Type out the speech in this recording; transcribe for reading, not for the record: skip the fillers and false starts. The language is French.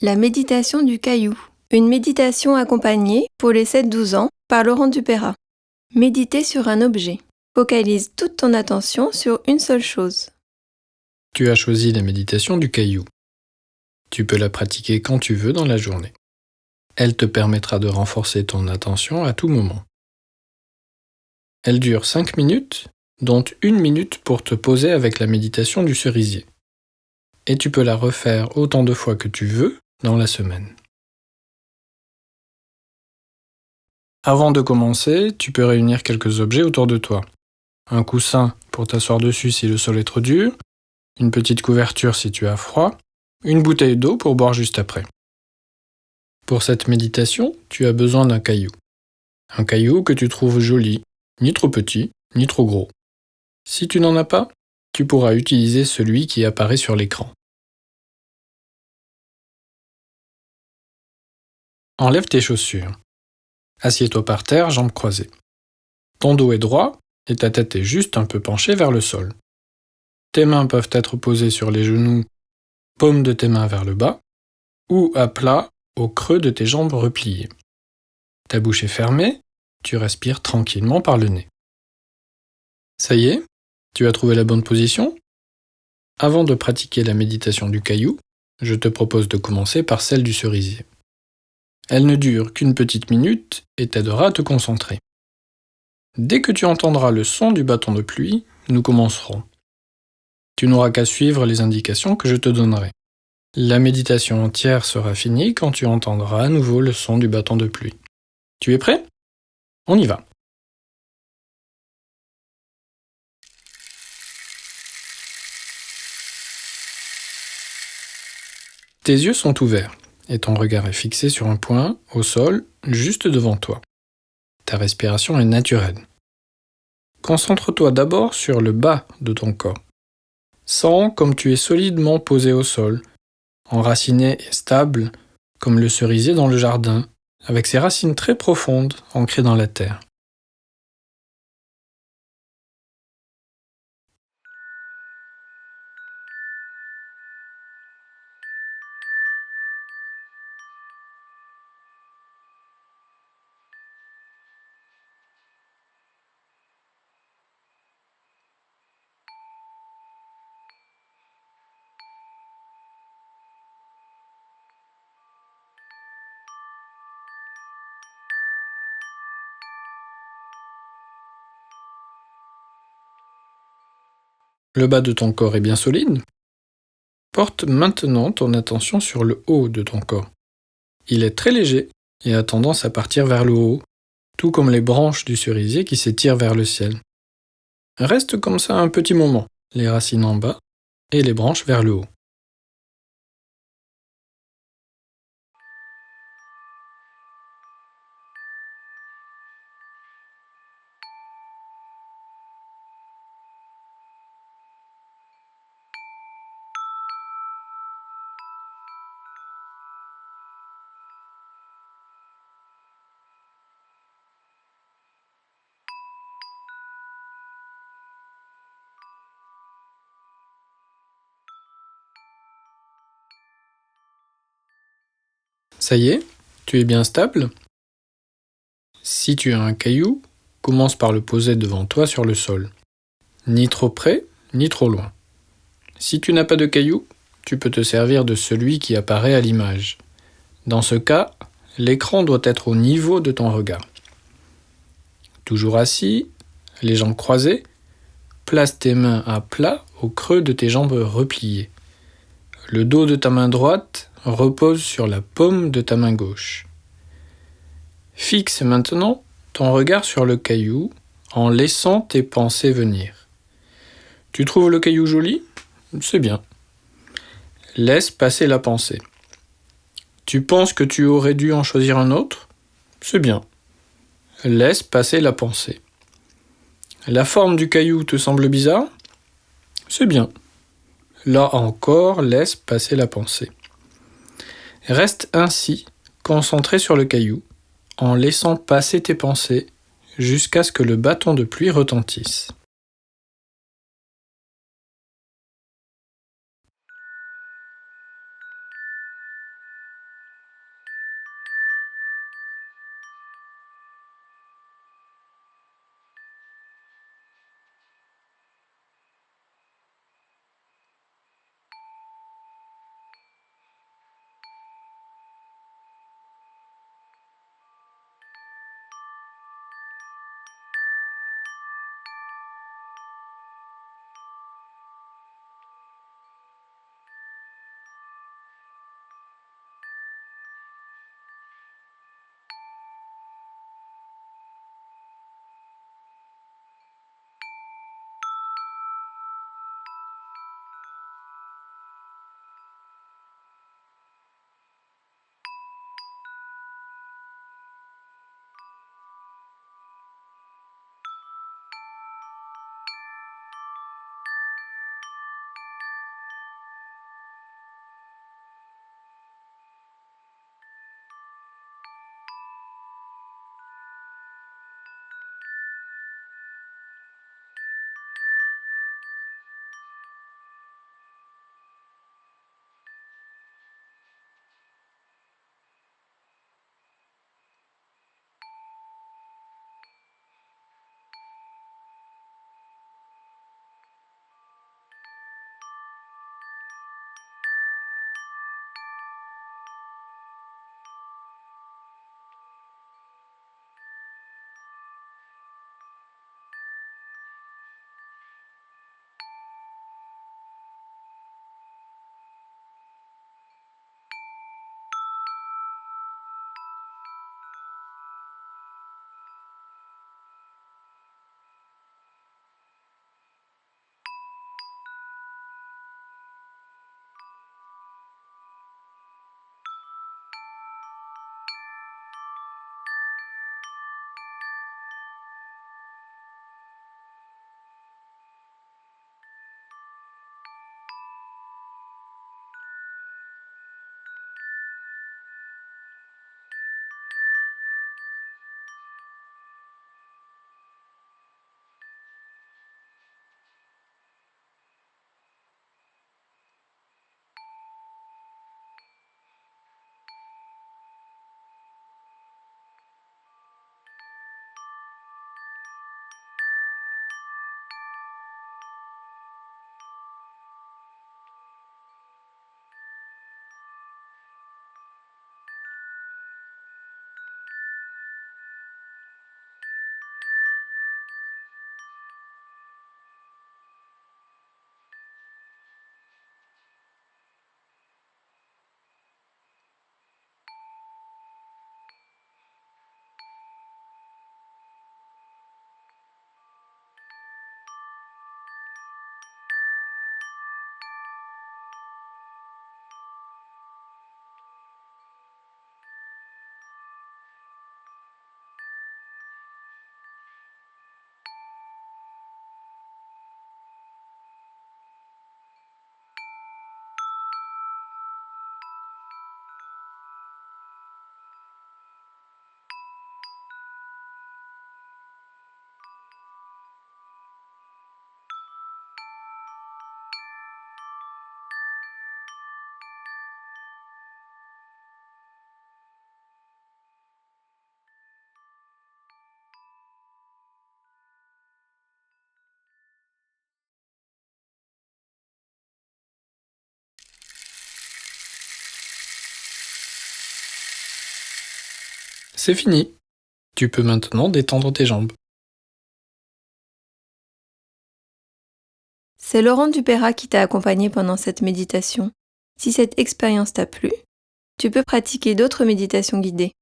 La méditation du caillou. Une méditation accompagnée, pour les 7-12 ans, par Laurent Dupéra. Méditer sur un objet. Focalise toute ton attention sur une seule chose. Tu as choisi la méditation du caillou. Tu peux la pratiquer quand tu veux dans la journée. Elle te permettra de renforcer ton attention à tout moment. Elle dure 5 minutes, dont 1 minute pour te poser avec la méditation du cerisier. Et tu peux la refaire autant de fois que tu veux dans la semaine. Avant de commencer, tu peux réunir quelques objets autour de toi. Un coussin pour t'asseoir dessus si le sol est trop dur, une petite couverture si tu as froid, une bouteille d'eau pour boire juste après. Pour cette méditation, tu as besoin d'un caillou. Un caillou que tu trouves joli, ni trop petit, ni trop gros. Si tu n'en as pas, tu pourras utiliser celui qui apparaît sur l'écran. Enlève tes chaussures. Assieds-toi par terre, jambes croisées. Ton dos est droit et ta tête est juste un peu penchée vers le sol. Tes mains peuvent être posées sur les genoux, paume de tes mains vers le bas, ou à plat, au creux de tes jambes repliées. Ta bouche est fermée, tu respires tranquillement par le nez. Ça y est, tu as trouvé la bonne position? Avant de pratiquer la méditation du caillou, je te propose de commencer par celle du cerisier. Elle ne dure qu'une petite minute et t'aidera à te concentrer. Dès que tu entendras le son du bâton de pluie, nous commencerons. Tu n'auras qu'à suivre les indications que je te donnerai. La méditation entière sera finie quand tu entendras à nouveau le son du bâton de pluie. Tu es prêt? On y va. Tes yeux sont ouverts et ton regard est fixé sur un point, au sol, juste devant toi. Ta respiration est naturelle. Concentre-toi d'abord sur le bas de ton corps. Sens comme tu es solidement posé au sol, enraciné et stable, comme le cerisier dans le jardin, avec ses racines très profondes ancrées dans la terre. Le bas de ton corps est bien solide? Porte maintenant ton attention sur le haut de ton corps. Il est très léger et a tendance à partir vers le haut, tout comme les branches du cerisier qui s'étirent vers le ciel. Reste comme ça un petit moment, les racines en bas et les branches vers le haut. Ça y est, tu es bien stable? Si tu as un caillou, commence par le poser devant toi sur le sol. Ni trop près, ni trop loin. Si tu n'as pas de caillou, tu peux te servir de celui qui apparaît à l'image. Dans ce cas, l'écran doit être au niveau de ton regard. Toujours assis, les jambes croisées, place tes mains à plat au creux de tes jambes repliées. Le dos de ta main droite repose sur la paume de ta main gauche. Fixe maintenant ton regard sur le caillou en laissant tes pensées venir. Tu trouves le caillou joli? C'est bien. Laisse passer la pensée. Tu penses que tu aurais dû en choisir un autre? C'est bien. Laisse passer la pensée. La forme du caillou te semble bizarre? C'est bien. Là encore, laisse passer la pensée. Reste ainsi, concentré sur le caillou, en laissant passer tes pensées jusqu'à ce que le bâton de pluie retentisse. C'est fini. Tu peux maintenant détendre tes jambes. C'est Laurent Dupéra qui t'a accompagné pendant cette méditation. Si cette expérience t'a plu, tu peux pratiquer d'autres méditations guidées.